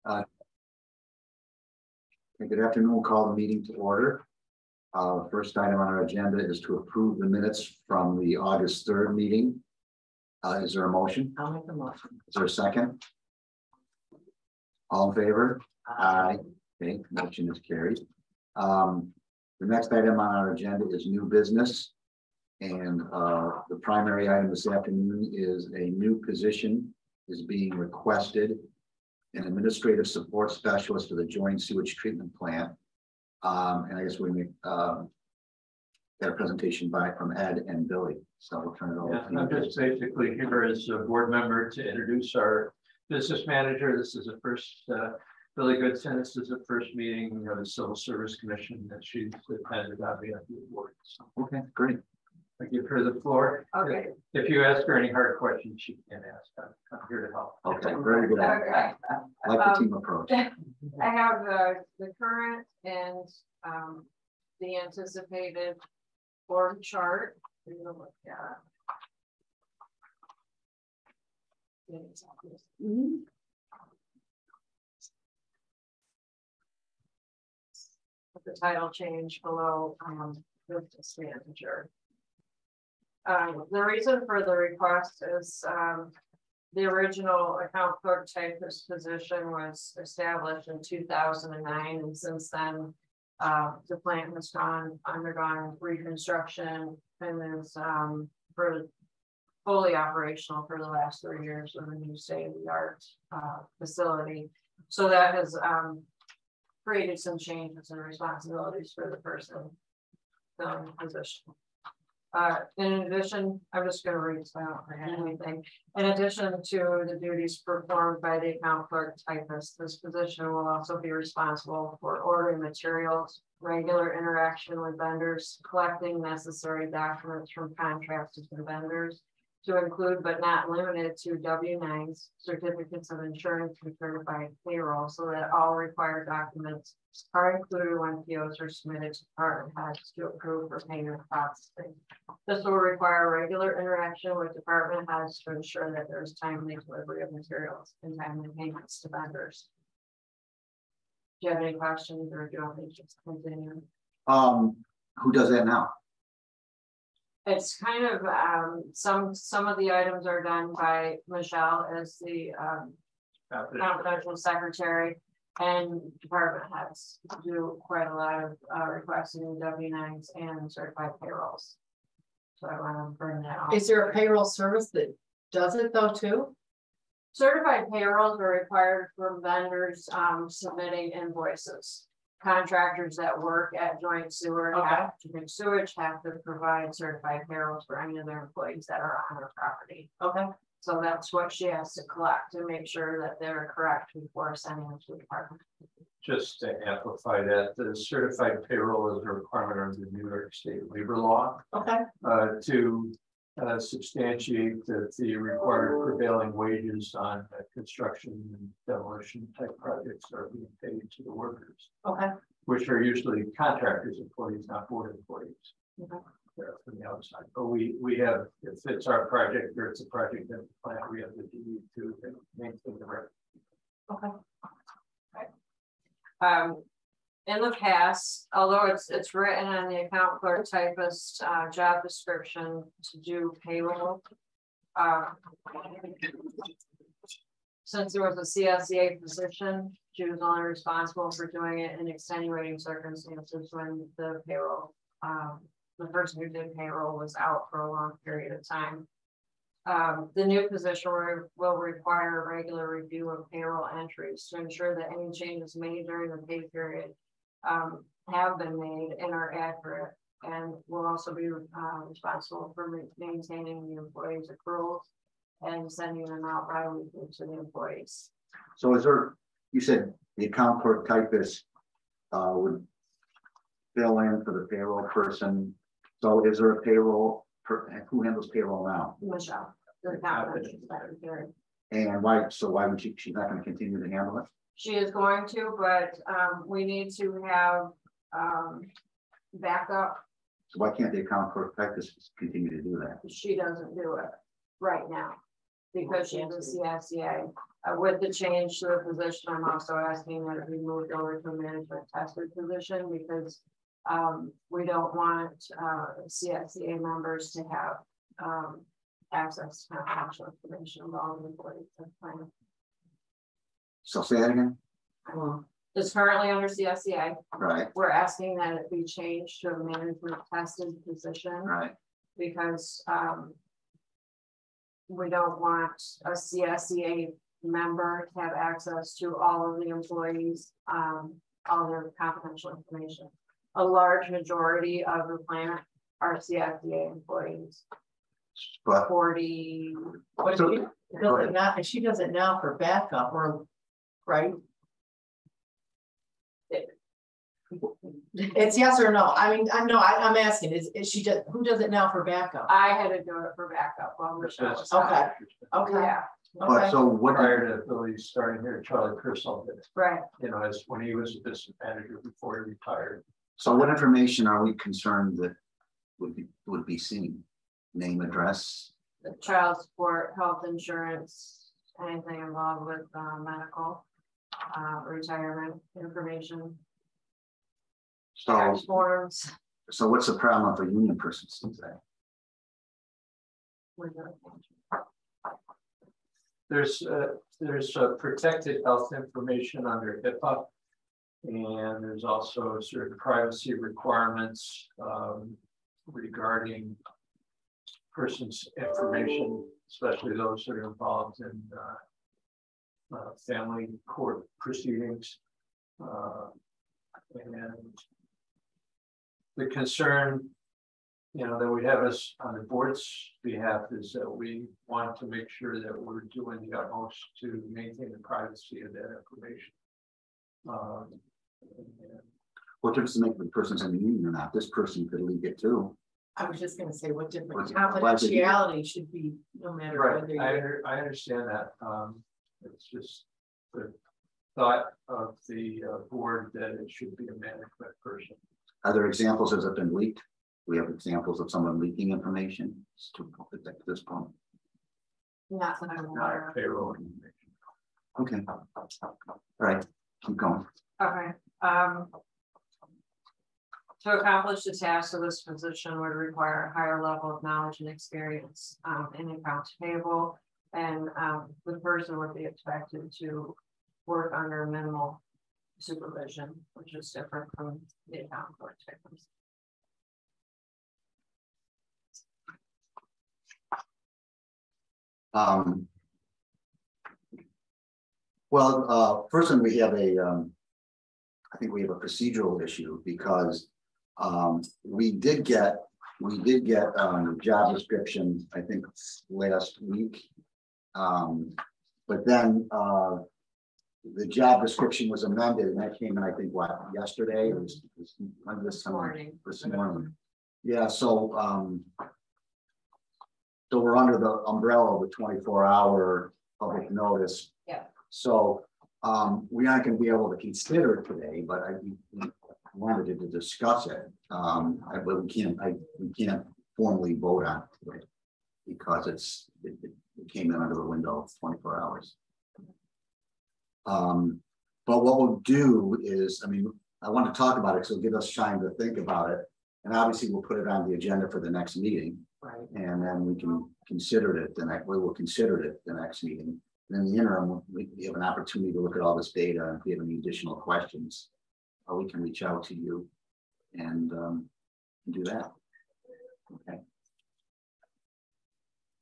Good afternoon. We'll call the meeting to order. First item on our agenda is to approve the minutes from the August 3rd meeting. Is there a motion? I'll make the motion. Is there a second? All in favor? Aye. Okay, motion is carried. The next item on our agenda is new business. And the primary item this afternoon is a new position is being requested, an administrative support specialist for the joint sewage treatment plant. And I guess we make that presentation from Ed and Billy. So we'll turn it over. Yeah, I'm just basically here as a board member to introduce our business manager. This is the first, Billy Goodson, this is the first meeting of the Civil Service Commission that she's attended on behalf of the board. So, okay, great. I give her the floor. Okay. If you ask her any hard questions, she can ask. I'm here to help. Okay, very good. Okay. Like the team approach. I have the current and the anticipated org chart. We're gonna look at. The title change below business manager. The reason for the request is the original account clerk typist position was established in 2009, and since then the plant has undergone reconstruction and is fully operational for the last 3 years with a new state-of-the-art facility. So that has created some changes and responsibilities for the person filling the position. In addition, I'm just going to read this out for anything. In addition to the duties performed by the account clerk typist, this position will also be responsible for ordering materials, regular interaction with vendors, collecting necessary documents from contractors and vendors, to include but not limited to W-9s, certificates of insurance, and certified payroll, so that all required documents are included when POs are submitted to department heads to approve for payment processing. This will require regular interaction with department heads to ensure that there is timely delivery of materials and timely payments to vendors. Do you have any questions, or do you want me to just continue? Who does that now? It's kind of some of the items are done by Michelle as the confidential secretary, and department heads do quite a lot of requesting W-9s and certified payrolls. So I want to bring that on. Is there a payroll service that does it though too? Certified payrolls are required from vendors submitting invoices. Contractors that work at joint sewer joint sewage have to provide certified payrolls for any of their employees that are on their property. Okay. So that's what she has to collect to make sure that they're correct before sending them to the department. Just to amplify that, the certified payroll is a requirement of the New York State labor law. Okay. To substantiate that the required prevailing wages on construction and demolition type projects are being paid to the workers. Okay. Which are usually contractors' employees, not board employees. Okay. From the outside. But we have, if it's our project or it's a project that the plant, we have the duty to maintain the record. Okay. Right. In the past, although it's written on the account clerk typist job description to do payroll, since there was a CSEA position, she was only responsible for doing it in extenuating circumstances when the payroll, the person who did payroll was out for a long period of time. The new position will require a regular review of payroll entries to ensure that any changes made during the pay period have been made and are accurate, and will also be responsible for maintaining the employees' accruals and sending them out bi-weekly to the employees. So is there, you said the account clerk typist would fill in for the payroll person. So is there a payroll, who handles payroll now? Michelle, the account secretary. And why, so why would she's not going to continue to handle it? She is going to, but we need to have backup. So why can't the account clerk typist continue to do that? She doesn't do it right now. because she's a CSEA. With the change to the position, I'm also asking that it be moved over to a management tester position because we don't want CSEA members to have access to confidential information about all the employees. So say that again. It's currently under CSEA. Right. We're asking that it be changed to a management tested position. Right. Because we don't want a CSEA member to have access to all of the employees, all their confidential information. A large majority of the plant are CSEA employees. But 40. What if she does it now? She does it now for backup, or right? It's yes or no. I mean, I'm asking. Is she just who does it now for backup? I had to do it for backup while Michelle was okay. Okay. Yeah. but so what? Prior to Billy starting here, Charlie Pearsall did, Right. you know, as when he was a business manager before he retired. So what information are we concerned that would be seen? Name, address. The child support, health insurance, anything involved with medical, retirement information, So tax forms. so what's the problem if a union person sees that? There's protected health information under HIPAA, and there's also certain privacy requirements regarding person's information, especially those that are involved in family court proceedings. And the concern, you know, that we have us on the board's behalf is that we want to make sure that we're doing the utmost to maintain the privacy of that information. What difference does it make if the person's in the union or not? This person could leak it too. I was just going to say what different What's- confidentiality should be no matter Right, whether I understand that. It's just the thought of the board that it should be a management person. Are there examples? Has it been leaked? We have examples of someone leaking information to this point. Not that I'm aware Not payroll information. Okay. All right. Keep going. of. Okay. To accomplish the task of this position would require a higher level of knowledge and experience in accounts payable, and the person would be expected to work under minimal supervision, which is different from the account clerk types. First one, we have I think we have a procedural issue because we did get job description, I think last week. But then the job description was amended and that came in, I think, what, yesterday? It was this morning. Yeah, so we're under the umbrella of the 24-hour public notice. Yeah. So we aren't going to be able to consider it today, but I wanted to discuss it. But we can't formally vote on it today because it came in under the window of 24 hours. But what we'll do is, I mean, I want to talk about it, so give us time to think about it. And obviously we'll put it on the agenda for the next meeting. right. And then we can consider it we will consider it the next meeting. And in the interim, we have an opportunity to look at all this data. And if we have any additional questions, we can reach out to you and do that. Okay.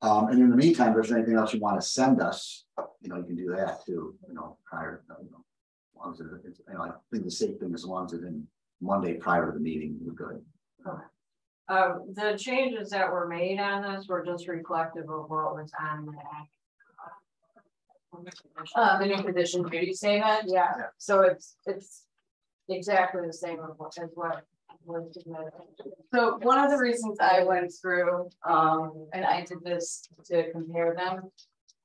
And in the meantime, if there's anything else you want to send us, you know, you can do that too, you know, prior, you know, as long as it's, you know, I think the safe thing, as long as it's in Monday prior to the meeting, we're good. The changes that were made on this were just reflective of what was on the new position duty statement. yeah. So it's exactly the same as what was submitted. So one of the reasons I went through, and I did this to compare them,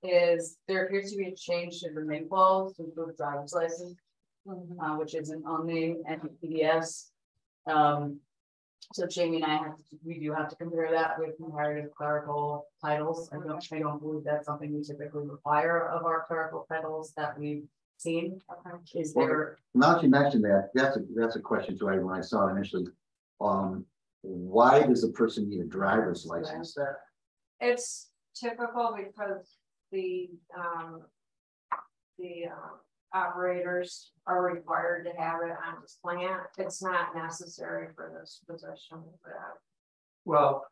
is there appears to be a change to the make laws to the driver's license, which isn't on the NPDS. So Jamie and I we do have to compare that with comparative clerical titles. I don't believe that's something we typically require of our clerical titles that we've seen. Is there? Now that you mentioned that, that's a question too. When I saw it initially, why does a person need a driver's license? It's typical because the operators are required to have it on this plant. It's not necessary for this position for that. Well,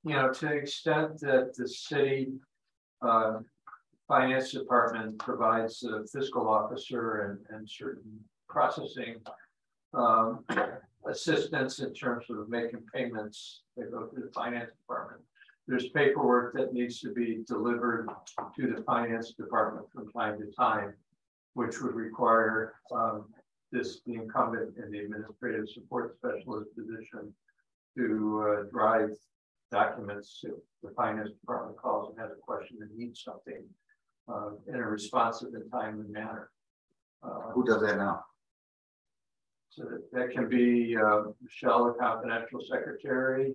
you know, to the extent that the city finance department provides a fiscal officer and certain processing assistance in terms of making payments that go through the finance department. There's paperwork that needs to be delivered to the finance department from time to time, which would require the incumbent in the administrative support specialist position to drive documents if the finance department calls and has a question and needs something in a responsive and timely manner. Who does that now? So that can be Michelle, the confidential secretary.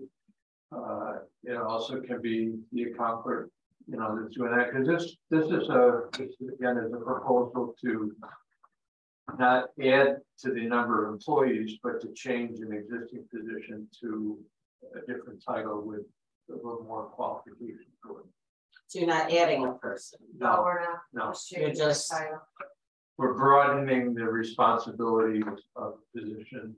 It also can be the account clerk, you know, that's doing that, because this again is a proposal to not add to the number of employees, but to change an existing position to a different title with a little more qualification for it. So you're not adding a person? No, we're not. No, You're just, we're broadening the responsibilities of the position.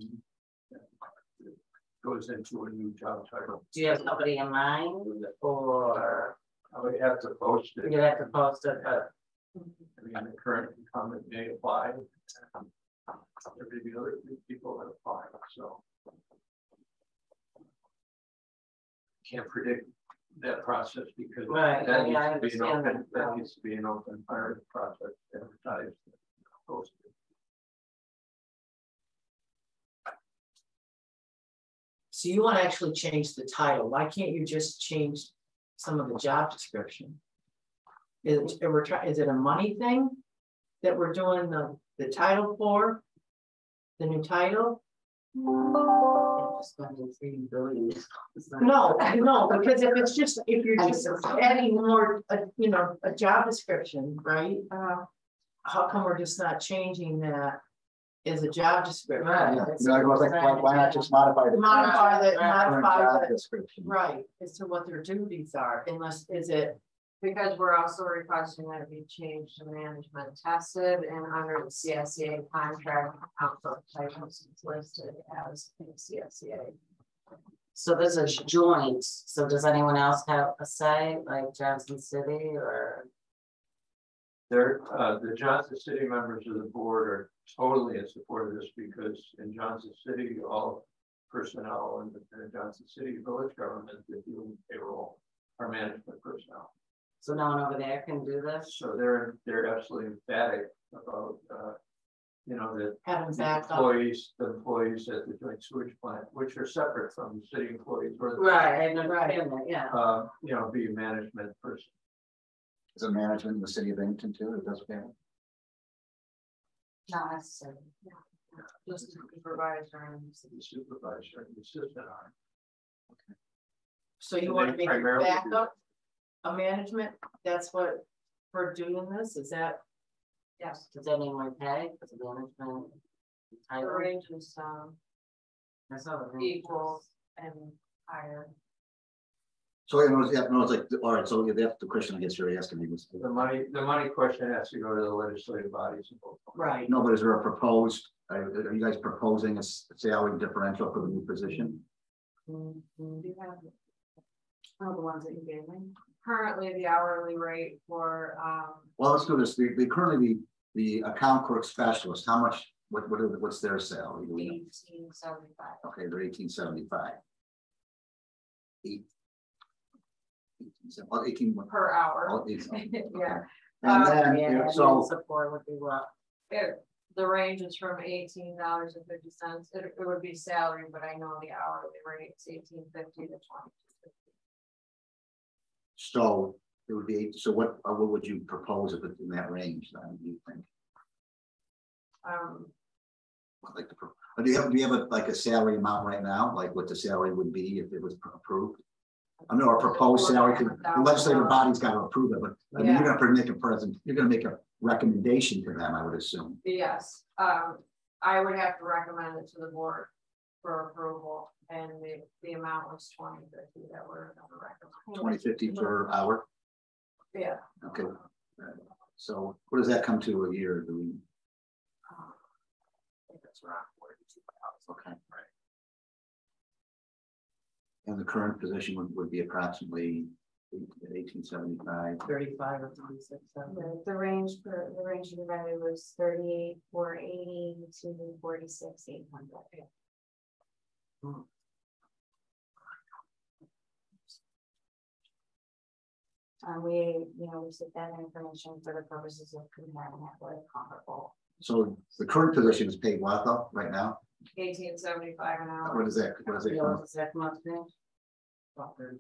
Goes into a new job title. do you have somebody in mind, or I would have to post it. you have to post it, but I mean, the current incumbent may apply. There may be other people that apply, so. Can't predict that process because Right, that, yeah, needs to be an I open, understand that that. needs to be an open hiring process, advertised, posted. So you want to actually change the title. Why can't you just change some of the job description? Is it a money thing that we're doing the title for? The new title? just spending $3 billion. No, because if you're just adding more, a job description, right? How come we're just not changing that as a job description? Right. Why not just modify the current job description? Right, as to what their duties are, unless, Because we're also requesting that it be changed to management tested, and under the CSEA contract, council titles is listed as in CSEA. So this is joint. So does anyone else have a say, like Johnson City or? The Johnson City members of the board are totally in support of this because in Johnson City, all personnel in the Johnson City village government that deal with payroll are management personnel. So no one over there can do this? So they're absolutely emphatic about that having the backup. employees at the joint sewage plant, which are separate from the city employees, or Right, I understand that, yeah. be a management person. Is it management in the city of Bennington too? It does count. Not necessarily. Just the supervisor and The supervisor and the assistant are. So you And want they to make primarily do backup a management? That's what we're doing this? Is that? yes, Does that mean more pay? Does the management the title? range is That's all the range. equal and higher. So it's like, all right, so that's the question I guess you're asking me was. The money question has to go to the legislative bodies. Right. No, but is there a proposed, are you guys proposing a salary differential for the new position? Do you have the ones that you gave me? Currently, the hourly rate for Well, let's do this. The account clerk specialist, how much, what's their salary? 1875. Okay, they're 1875. 18 per hour. oh, 18. Yeah. And then, Yeah, so support would be what? The range is from $18.50. It would be salary, but I know the hourly rate is $18.50 to $22.50. so it would be, so what would you propose if it's in that range then, do you think? like the, do you have like a salary amount right now, like what the salary would be if it was approved? I mean, or proposed salary, the legislative body's got to approve it, but I mean, you're gonna make a present, you're gonna make a recommendation to them, I would assume. Yes, I would have to recommend it to the board for approval, and the amount was $20.50 that we're gonna recommend. $20.50 per hour. Yeah. Okay. So what does that come to a year? Do we? I think it's around 42,000. Okay. Right. And the current position would be approximately 1875. 35 or 36. The range for the range of the revenue was 38,480 to 46,800. We took that information for the purposes of comparing that with comparable. So the current position is paid what though right now? $18.75 an hour. What is that? What is it? What's that month thing?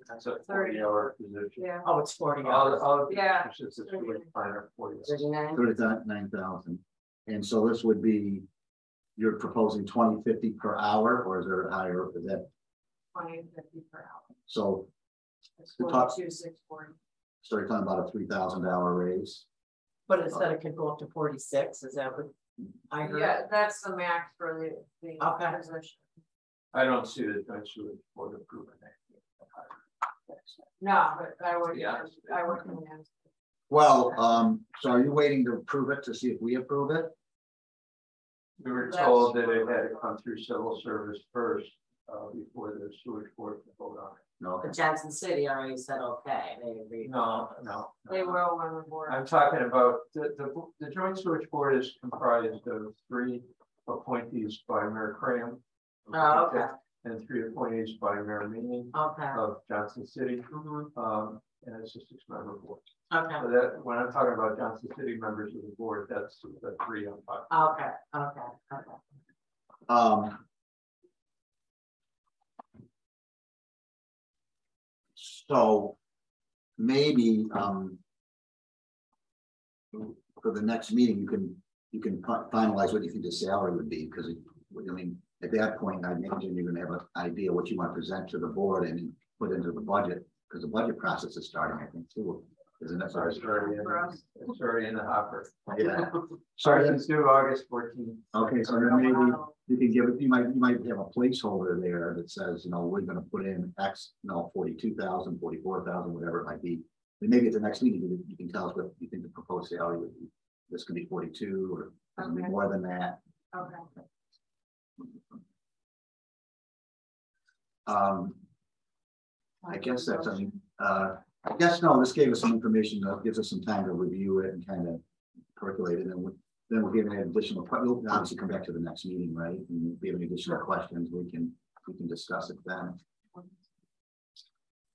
That's a 40-hour position. Yeah. Oh, it's 40 hours. Yeah. It's really fine at 40. 39? 39,000. And so this would be, you're proposing $20.50 per hour, or is there a higher? Is that $20.50 per hour. so? It's The top- 42,640. So you're talking about a $3,000 raise. But instead it could go up to 46, is that what I heard? Yeah, that's the max for the Okay. position. I don't see the joint sewage board approving that. No, but I would. Yeah. I would. Recommend. Well, so are you waiting to approve it to see if we approve it? We were told that it had to come through civil service first, before the sewage board could vote on it. No. But Jackson City already said, okay, they agreed. No. They will when the board. I'm talking about the joint sewage board is comprised of 3 appointees by Mayor Cram. Oh, okay. And 3 appointees by Mayor Meany Okay. of Johnson City. Mhm. And it's a 6-member board. Okay. So that when I'm talking about Johnson City members of the board, that's the 3 I'm talking. Okay. So maybe for the next meeting you can finalize what you think the salary would be, because I mean at that point I imagine you're going to have an idea what you want to present to the board and put into the budget, because the budget process is starting, I think, too, isn't it? It's already in the hopper. Yeah. Sorry, it's due August 14th. Okay, so then maybe you can give it, you might have a placeholder there that says, we're gonna put in X, 42,000, 44,000, whatever it might be. And maybe at the next meeting, you can tell us what you think the proposed salary would be. This could be 42 or it could be more than that. Okay. I guess that's, I guess, no, this gave us some information that gives us some time to review it and kind of percolate it. And then we'll give an additional, we'll obviously come back to the next meeting, right? And if we have any additional questions, we can discuss it then.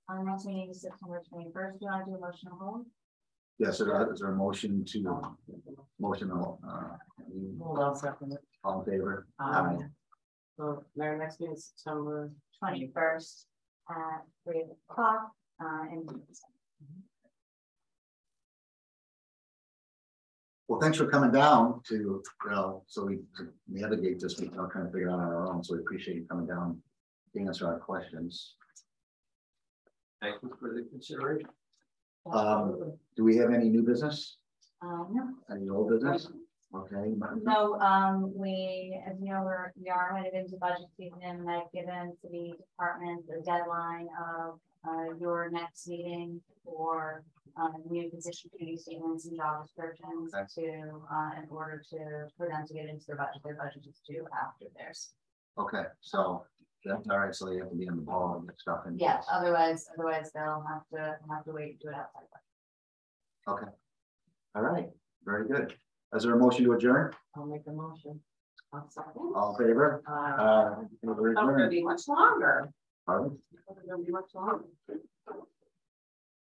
Our next meeting is September 21st. Do you want to do a motion to hold? Yes, is there a motion to Hold on a second. all in favor? So Mayor, next meeting is September 21st at 3 o'clock. Well, thanks for coming down to, so we navigate this, we're trying to figure out on our own. So we appreciate you coming down to answer our questions. Thank you for the consideration. Do we have any new business? No. Any old business? Okay. No, we, as you know, we are headed into budget season, and I've given city departments a deadline of your next meeting for new position duty statements and job descriptions to in order for them to get into their budget is due after theirs. Okay, so that's all right. So you have to be on the ball and get stuff in. Yeah, otherwise they'll have to wait and do it outside. Okay. All right. Very good. Is there a motion to adjourn? I'll make a motion. I'll second. All in favor? It's going to be much longer. Pardon? It's going to be much longer.